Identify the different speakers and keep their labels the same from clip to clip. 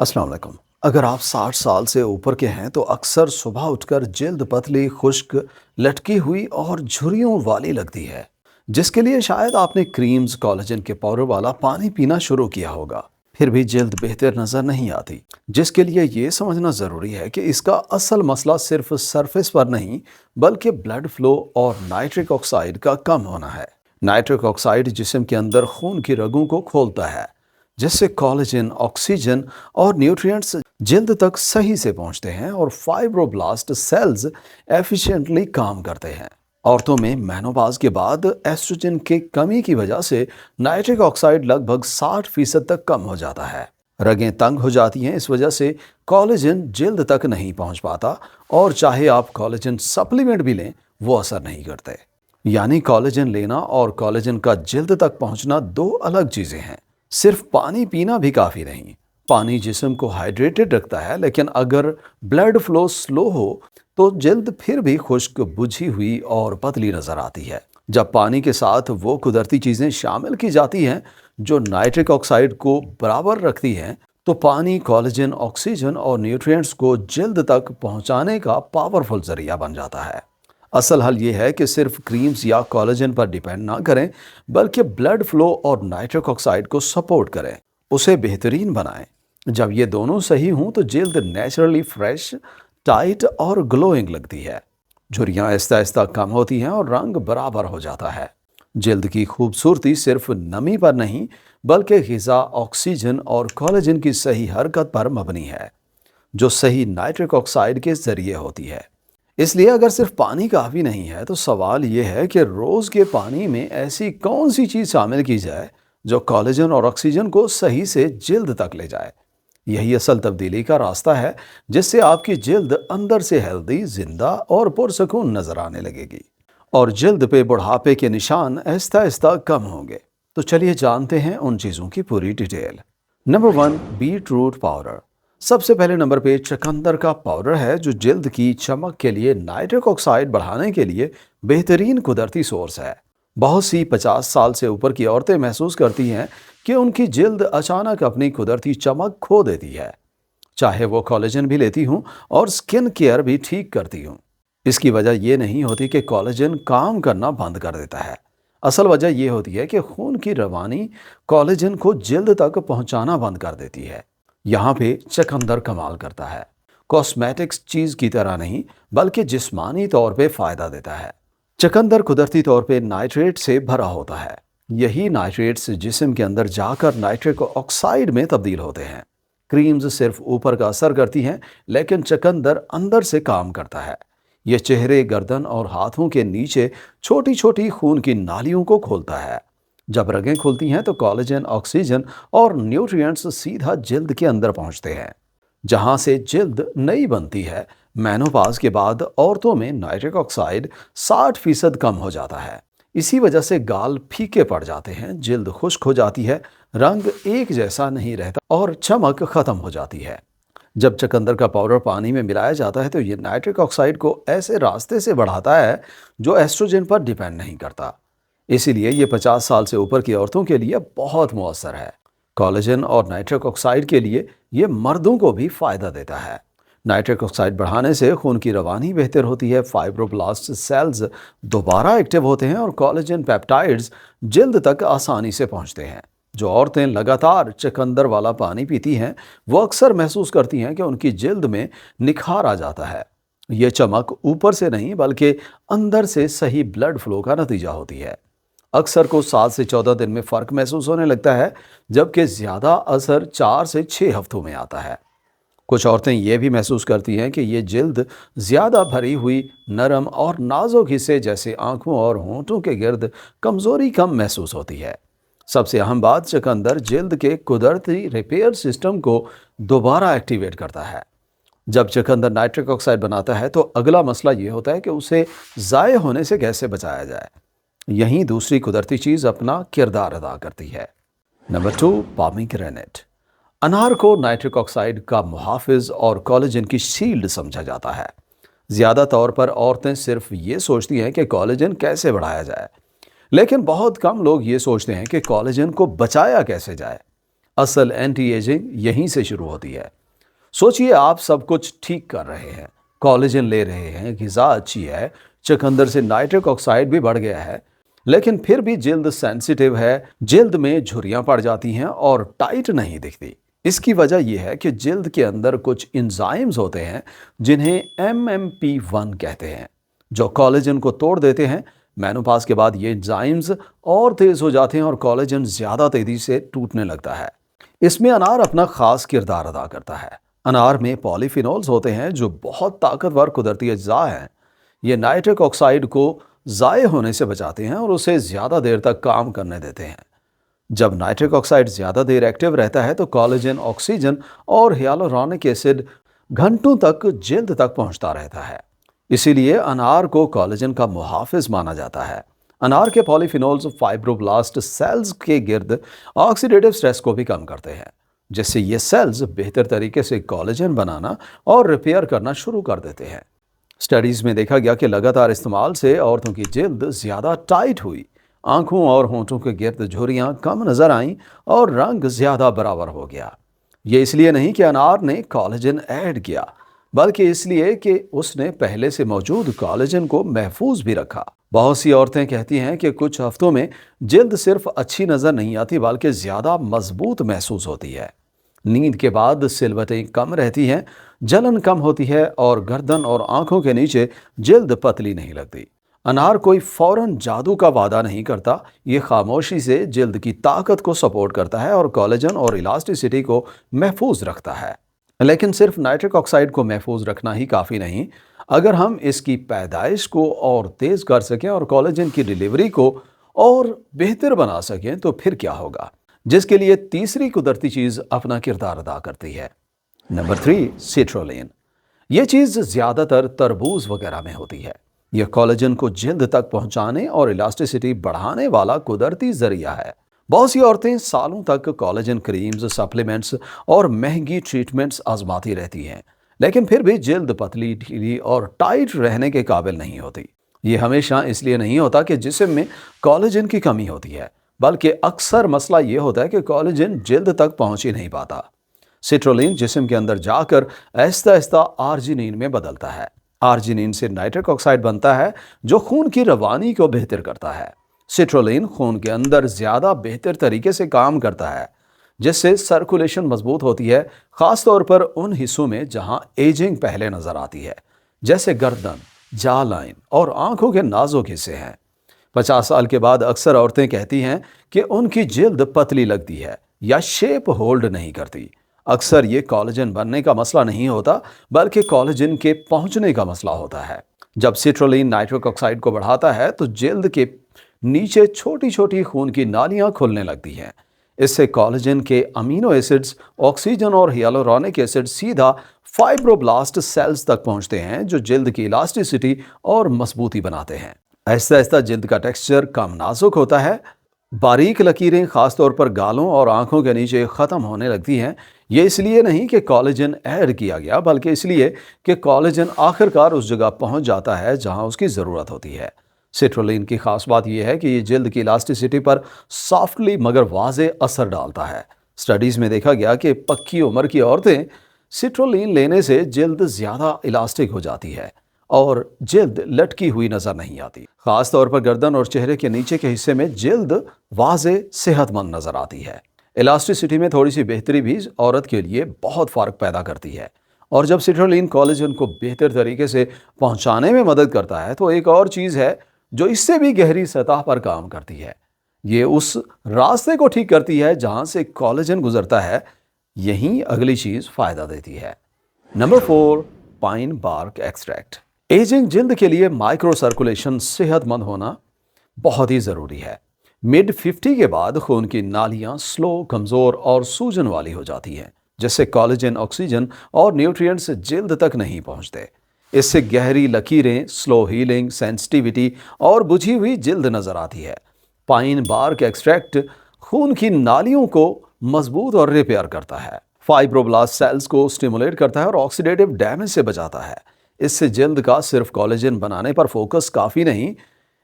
Speaker 1: अस्सलाम वालेकुम। अगर आप 60 साल से ऊपर के हैं तो अक्सर सुबह उठकर जिल्द पतली, खुश्क, लटकी हुई और झुर्रियों वाली लगती है, जिसके लिए शायद आपने क्रीम्स, कोलेजन के पाउडर वाला पानी पीना शुरू किया होगा। फिर भी जिल्द बेहतर नजर नहीं आती, जिसके लिए ये समझना ज़रूरी है कि इसका असल मसला सिर्फ सरफेस पर नहीं, बल्कि ब्लड फ्लो और नाइट्रिक ऑक्साइड का कम होना है। नाइट्रिक ऑक्साइड जिस्म के अंदर खून की रगों को खोलता है, जिससे कोलेजन, ऑक्सीजन और न्यूट्रिएंट्स जल्द तक सही से पहुंचते हैं और फाइब्रोब्लास्ट सेल्स एफिशिएंटली काम करते हैं। औरतों में मेनोपॉज के बाद एस्ट्रोजन की कमी की वजह से नाइट्रिक ऑक्साइड लगभग 60% तक कम हो जाता है। रगें तंग हो जाती हैं, इस वजह से कोलेजन जल्द तक नहीं पहुंच पाता और चाहे आप कोलेजन सप्लीमेंट भी लें, वो असर नहीं करते। यानी कोलेजन लेना और कोलेजन का जल्द तक पहुंचना दो अलग चीजें हैं। सिर्फ पानी पीना भी काफ़ी नहीं। पानी जिस्म को हाइड्रेटेड रखता है, लेकिन अगर ब्लड फ्लो स्लो हो तो जल्द फिर भी खुश्क, बुझी हुई और पतली नजर आती है। जब पानी के साथ वो कुदरती चीज़ें शामिल की जाती हैं जो नाइट्रिक ऑक्साइड को बराबर रखती हैं, तो पानी कोलेजन, ऑक्सीजन और न्यूट्रिएंट्स को जल्द तक पहुंचाने का पावरफुल जरिया बन जाता है। असल हल ये है कि सिर्फ क्रीम्स या कोलेजन पर डिपेंड ना करें, बल्कि ब्लड फ्लो और नाइट्रिक ऑक्साइड को सपोर्ट करें, उसे बेहतरीन बनाएं। जब ये दोनों सही हों तो जल्द नेचुरली फ्रेश, टाइट और ग्लोइंग लगती है। झुर्रियाँ आहिस्ता आहिस्ता कम होती हैं और रंग बराबर हो जाता है। जल्द की खूबसूरती सिर्फ नमी पर नहीं, बल्कि ग़िज़ा, ऑक्सीजन और कोलेजन की सही हरकत पर मबनी है, जो सही नाइट्रिक ऑक्साइड के जरिए होती है। इसलिए अगर सिर्फ पानी काफ़ी नहीं है तो सवाल ये है कि रोज़ के पानी में ऐसी कौन सी चीज़ शामिल की जाए जो कोलेजन और ऑक्सीजन को सही से जिल्द तक ले जाए। यही असल तब्दीली का रास्ता है, जिससे आपकी जिल्द अंदर से हेल्दी, जिंदा और पुरसकून नजर आने लगेगी और जिल्द पे बुढ़ापे के निशान आहिस्ता आहिस्ता कम होंगे। तो चलिए जानते हैं उन चीज़ों की पूरी detail. Number 1, beetroot powder. सबसे पहले नंबर पे चकंदर का पाउडर है, जो जल्द की चमक के लिए नाइट्रिक ऑक्साइड बढ़ाने के लिए बेहतरीन कुदरती सोर्स है। बहुत सी 50 साल से ऊपर की औरतें महसूस करती हैं कि उनकी जल्द अचानक अपनी कुदरती चमक खो देती है, चाहे वो कोलेजन भी लेती हूँ और स्किन केयर भी ठीक करती हूँ। इसकी वजह ये नहीं होती कि कोलेजन काम करना बंद कर देता है। असल वजह यह होती है कि खून की रवानी कोलेजन को जल्द तक पहुंचाना बंद कर देती है। यहाँ पे चकंदर कमाल करता है। कॉस्मेटिक्स चीज की तरह नहीं, बल्कि जिस्मानी तौर पे फायदा देता है। चकंदर कुदरती तौर पे नाइट्रेट से भरा होता है। यही नाइट्रेट्स जिस्म के अंदर जाकर नाइट्रिक ऑक्साइड में तब्दील होते हैं। क्रीम्स सिर्फ ऊपर का असर करती हैं, लेकिन चकंदर अंदर से काम करता है। यह चेहरे, गर्दन और हाथों के नीचे छोटी छोटी खून की नालियों को खोलता है। जब रगें खुलती हैं तो कोलेजन, ऑक्सीजन और न्यूट्रिएंट्स सीधा जल्द के अंदर पहुंचते हैं, जहां से जल्द नई बनती है। मेनोपॉज के बाद औरतों में नाइट्रिक ऑक्साइड 60% कम हो जाता है। इसी वजह से गाल फीके पड़ जाते हैं, जल्द खुश्क हो जाती है, रंग एक जैसा नहीं रहता और चमक खत्म हो जाती है। जब चकंदर का पाउडर पानी में मिलाया जाता है तो ये नाइट्रिक ऑक्साइड को ऐसे रास्ते से बढ़ाता है जो एस्ट्रोजन पर डिपेंड नहीं करता। इसीलिए ये 50 साल से ऊपर की औरतों के लिए बहुत मुअस्सर है। कोलेजन और नाइट्रिक ऑक्साइड के लिए ये मर्दों को भी फायदा देता है। नाइट्रिक ऑक्साइड बढ़ाने से खून की रवानी बेहतर होती है, फाइब्रोब्लास्ट सेल्स दोबारा एक्टिव होते हैं और कोलेजन पेप्टाइड्स जल्द तक आसानी से पहुंचते हैं। जो औरतें लगातार चकंदर वाला पानी पीती हैं, वो अक्सर महसूस करती हैं कि उनकी जल्द में निखार आ जाता है। ये चमक ऊपर से नहीं, बल्कि अंदर से सही ब्लड फ्लो का नतीजा होती है। अक्सर को 7 से 14 दिन में फ़र्क महसूस होने लगता है, जबकि ज़्यादा असर 4 से 6 हफ्तों में आता है। कुछ औरतें ये भी महसूस करती हैं कि ये जल्द ज़्यादा भरी हुई, नरम और नाजुक हिस्से जैसे आंखों और होंठों के गिर्द कमज़ोरी कम महसूस होती है। सबसे अहम बात, चकंदर जल्द के कुदरती रिपेयर सिस्टम को दोबारा एक्टिवेट करता है। जब चकंदर नाइट्रिक ऑक्साइड बनाता है तो अगला मसला ये होता है कि उसे ज़ाय होने से कैसे बचाया जाए। यहीं दूसरी कुदरती चीज़ अपना किरदार अदा करती है। Number 2, pomegranate. अनार को नाइट्रिक ऑक्साइड का मुहाफिज और कोलेजन की शील्ड समझा जाता है। ज़्यादा तौर पर औरतें सिर्फ ये सोचती हैं कि कोलेजन कैसे बढ़ाया जाए, लेकिन बहुत कम लोग ये सोचते हैं कि कोलेजन को बचाया कैसे जाए। असल एंटी एजिंग यहीं से शुरू होती है। सोचिए आप सब कुछ ठीक कर रहे हैं, कॉलेजन ले रहे हैं, ग़िज़ा अच्छी है, चकंदर से नाइट्रिक ऑक्साइड भी बढ़ गया है, लेकिन फिर भी जल्द सेंसिटिव है, जल्द में झुर्रियां पड़ जाती हैं और टाइट नहीं दिखती। इसकी वजह यह है कि जल्द के अंदर कुछ एंजाइम्स होते हैं जिन्हें MMP1 कहते हैं, जो कोलेजन को तोड़ देते हैं। मेनोपॉज के बाद ये एंजाइम्स और तेज हो जाते हैं और कोलेजन ज्यादा तेजी से टूटने लगता है। इसमें अनार अपना खास किरदार अदा करता है। अनार में पॉलीफिनोल्स होते हैं जो बहुत ताकतवर कुदरती अज्जा हैं। ये नाइट्रिक ऑक्साइड को ज़ाये होने से बचाते हैं और उसे ज़्यादा देर तक काम करने देते हैं। जब नाइट्रिक ऑक्साइड ज़्यादा देर एक्टिव रहता है तो कोलेजन, ऑक्सीजन और हियालुरोनिक एसिड घंटों तक जल्द तक पहुंचता रहता है। इसीलिए अनार को कोलेजन का मुहाफिज माना जाता है। अनार के पॉलीफिनोल्स फाइब्रोब्लास्ट सेल्स के गिर्द ऑक्सीडेटिव स्ट्रेस को भी कम करते हैं, जिससे ये सेल्स बेहतर तरीके से कोलेजन बनाना और रिपेयर करना शुरू कर देते हैं। स्टडीज़ में देखा गया कि लगातार इस्तेमाल से औरतों की जल्द ज़्यादा टाइट हुई, आंखों और होंठों के गिर्द झुर्रियाँ कम नजर आईं और रंग ज़्यादा बराबर हो गया। ये इसलिए नहीं कि अनार ने कोलेजन ऐड किया, बल्कि इसलिए कि उसने पहले से मौजूद कोलेजन को महफूज भी रखा। बहुत सी औरतें कहती हैं कि कुछ हफ्तों में जल्द सिर्फ अच्छी नज़र नहीं आती बल्कि ज़्यादा मजबूत महसूस होती है। नींद के बाद सिलवटें कम रहती हैं, जलन कम होती है और गर्दन और आंखों के नीचे जल्द पतली नहीं लगती। अनार कोई फौरन जादू का वादा नहीं करता, ये खामोशी से जल्द की ताकत को सपोर्ट करता है और कोलेजन और इलास्टिसिटी को महफूज रखता है। लेकिन सिर्फ नाइट्रिक ऑक्साइड को महफूज रखना ही काफ़ी नहीं। अगर हम इसकी पैदाइश को और तेज़ कर सकें और कोलेजन की डिलीवरी को और बेहतर बना सकें तो फिर क्या होगा, जिसके लिए तीसरी कुदरती चीज़ अपना किरदार अदा करती है। Number 3, citrulline. ये चीज़ ज़्यादातर तरबूज वगैरह में होती है। यह कोलेजन को जल्द तक पहुंचाने और इलास्टिसिटी बढ़ाने वाला कुदरती जरिया है। बहुत सी औरतें सालों तक कोलेजन क्रीम्स, सप्लीमेंट्स और महंगी ट्रीटमेंट्स आजमाती रहती हैं, लेकिन फिर भी जल्द पतली, ढीली और टाइट रहने के काबिल नहीं होती। ये हमेशा इसलिए नहीं होता कि जिस्म में कोलेजन की कमी होती है, बल्कि अक्सर मसला ये होता है कि कोलेजन जल्द तक पहुंच ही नहीं पाता। सिट्रोलिन जिस्म के अंदर जाकर आहिस्ता आहिस्ता आर्जिनिन में बदलता है। आर्जिनिन से नाइट्रिक ऑक्साइड बनता है जो खून की रवानी को बेहतर करता है। सिट्रोलिन खून के अंदर ज़्यादा बेहतर तरीके से काम करता है, जिससे सर्कुलेशन मजबूत होती है, ख़ास तौर पर उन हिस्सों में जहां एजिंग पहले नज़र आती है, जैसे गर्दन, जा लाइन और आंखों के नाजुक हिस्से हैं। 50 साल के बाद अक्सर औरतें कहती हैं कि उनकी जल्द पतली लगती है या शेप होल्ड नहीं करती। अक्सर ये कोलेजन बनने का मसला नहीं होता, बल्कि कोलेजन के पहुंचने का मसला होता है। जब सिट्रोलिन नाइट्रिक ऑक्साइड को बढ़ाता है तो जल्द के नीचे छोटी छोटी खून की नालियां खुलने लगती हैं। इससे कोलेजन के अमीनो एसिड्स, ऑक्सीजन और हियालुरोनिक एसिड सीधा फाइब्रोब्लास्ट सेल्स तक पहुंचते हैं, जो जल्द की इलास्टिसिटी और मजबूती बनाते हैं। आहिस्ता आहिस्ता जल्द का टेक्सचर कम नाजुक होता है, बारीक लकीरें खासतौर पर गालों और आंखों के नीचे ख़त्म होने लगती हैं। ये इसलिए नहीं कि कोलेजन ऐड किया गया, बल्कि इसलिए कि कोलेजन आखिरकार उस जगह पहुंच जाता है जहां उसकी ज़रूरत होती है। सिट्रोलिन की खास बात यह है कि ये जल्द की इलास्टिसिटी पर सॉफ्टली मगर वाज़े असर डालता है। स्टडीज़ में देखा गया कि पक्की उम्र की औरतें सिट्रोलिन लेने से जल्द ज़्यादा इलास्टिक हो जाती है और जल्द लटकी हुई नज़र नहीं आती। ख़ास तौर पर गर्दन और चेहरे के नीचे के हिस्से में जल्द वाज़े सेहतमंद नज़र आती है। इलास्टिसिटी में थोड़ी सी बेहतरी भी औरत के लिए बहुत फ़र्क पैदा करती है। और जब सिट्रोलिन कोलेजन को बेहतर तरीके से पहुंचाने में मदद करता है तो एक और चीज़ है जो इससे भी गहरी सतह पर काम करती है। ये उस रास्ते को ठीक करती है जहां से कोलेजन गुजरता है। यहीं अगली चीज़ फ़ायदा देती है। Number 4, pine bark extract. Ageing जल्द के लिए माइक्रो सर्कुलेशन सेहतमंद होना बहुत ही ज़रूरी है। मिड 50 के बाद खून की नालियां स्लो, कमज़ोर और सूजन वाली हो जाती हैं, जिससे कोलेजन, ऑक्सीजन और न्यूट्रिएंट्स जल्द तक नहीं पहुंचते। इससे गहरी लकीरें, स्लो हीलिंग, सेंसिटिविटी और बुझी हुई जल्द नज़र आती है। पाइन बार्क एक्सट्रैक्ट खून की नालियों को मजबूत और रिपेयर करता है, फाइब्रोब्लास्ट सेल्स को स्टिमुलेट करता है और ऑक्सीडेटिव डैमेज से बचाता है। इससे जल्द का सिर्फ कोलेजन बनाने पर फोकस काफ़ी नहीं,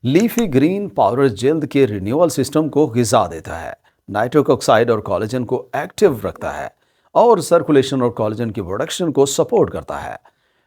Speaker 1: लीफी ग्रीन पाउडर जल्द के रिन्यूअल सिस्टम को ग़िज़ा देता है, नाइट्रिक ऑक्साइड और कोलेजन को एक्टिव रखता है और सर्कुलेशन और कोलेजन की प्रोडक्शन को सपोर्ट करता है।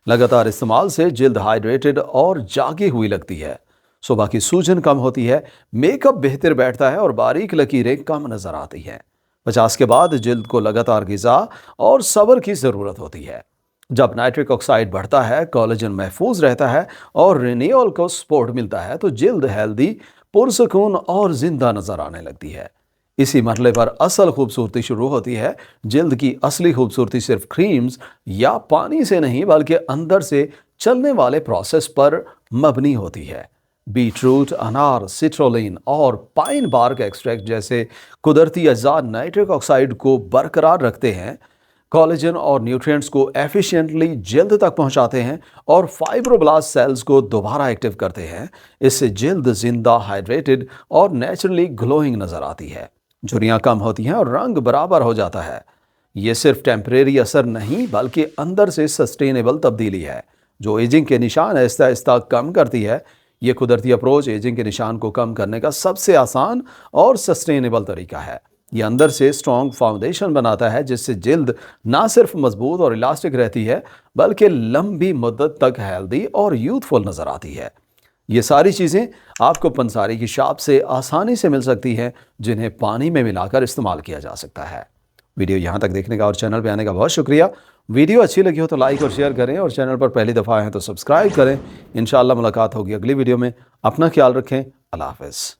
Speaker 1: लगातार इस्तेमाल से जिल्द हाइड्रेटेड और जागी हुई लगती है, सुबह की सूजन कम होती है, मेकअप बेहतर बैठता है और बारीक लकीरें कम नजर आती हैं। 50 के बाद जिल्द को लगातार ग़िज़ा और सब्र की ज़रूरत होती है। जब नाइट्रिक ऑक्साइड बढ़ता है, कोलेजन महफूज रहता है और रिन्यूअल को सपोर्ट मिलता है, तो जिल्द हेल्दी, पुरसकून और जिंदा नजर आने लगती है। इसी मरहले पर असल खूबसूरती शुरू होती है। जिल्द की असली खूबसूरती सिर्फ क्रीम्स या पानी से नहीं बल्कि अंदर से चलने वाले प्रोसेस पर मबनी होती है। बीटरूट, अनार, सिट्रोलिन और पाइन बार्क एक्सट्रैक्ट जैसे कुदरती अज्जा नाइट्रिक ऑक्साइड को बरकरार रखते हैं, कोलेजन और न्यूट्रिएंट्स को एफिशिएंटली जिल्द तक पहुंचाते हैं और फाइब्रोब्लास्ट सेल्स को दोबारा एक्टिव करते हैं। इससे जिल्द जिंदा, हाइड्रेटेड और नेचुरली ग्लोइंग नजर आती है। झुर्रियां कम होती हैं और रंग बराबर हो जाता है। ये सिर्फ टेम्परेरी असर नहीं बल्कि अंदर से सस्टेनेबल तब्दीली है जो एजिंग के निशान आहिस्ता आहिस्ता कम करती है। ये कुदरती अप्रोच एजिंग के निशान को कम करने का सबसे आसान और सस्टेनेबल तरीका है। ये अंदर से स्ट्रॉन्ग फाउंडेशन बनाता है जिससे जिल्द ना सिर्फ मजबूत और इलास्टिक रहती है बल्कि लंबी मुद्दत तक हेल्दी और यूथफुल नजर आती है। ये सारी चीज़ें आपको पंसारी की शॉप से आसानी से मिल सकती हैं, जिन्हें पानी में मिलाकर इस्तेमाल किया जा सकता है। वीडियो यहाँ तक देखने का और चैनल पे आने का बहुत शुक्रिया। वीडियो अच्छी लगी हो तो लाइक और शेयर करें और चैनल पर पहली दफ़ा आए हैं तो सब्सक्राइब करें। इंशाअल्लाह मुलाकात होगी अगली वीडियो में। अपना ख्याल रखें। अल्लाह हाफ़िज़।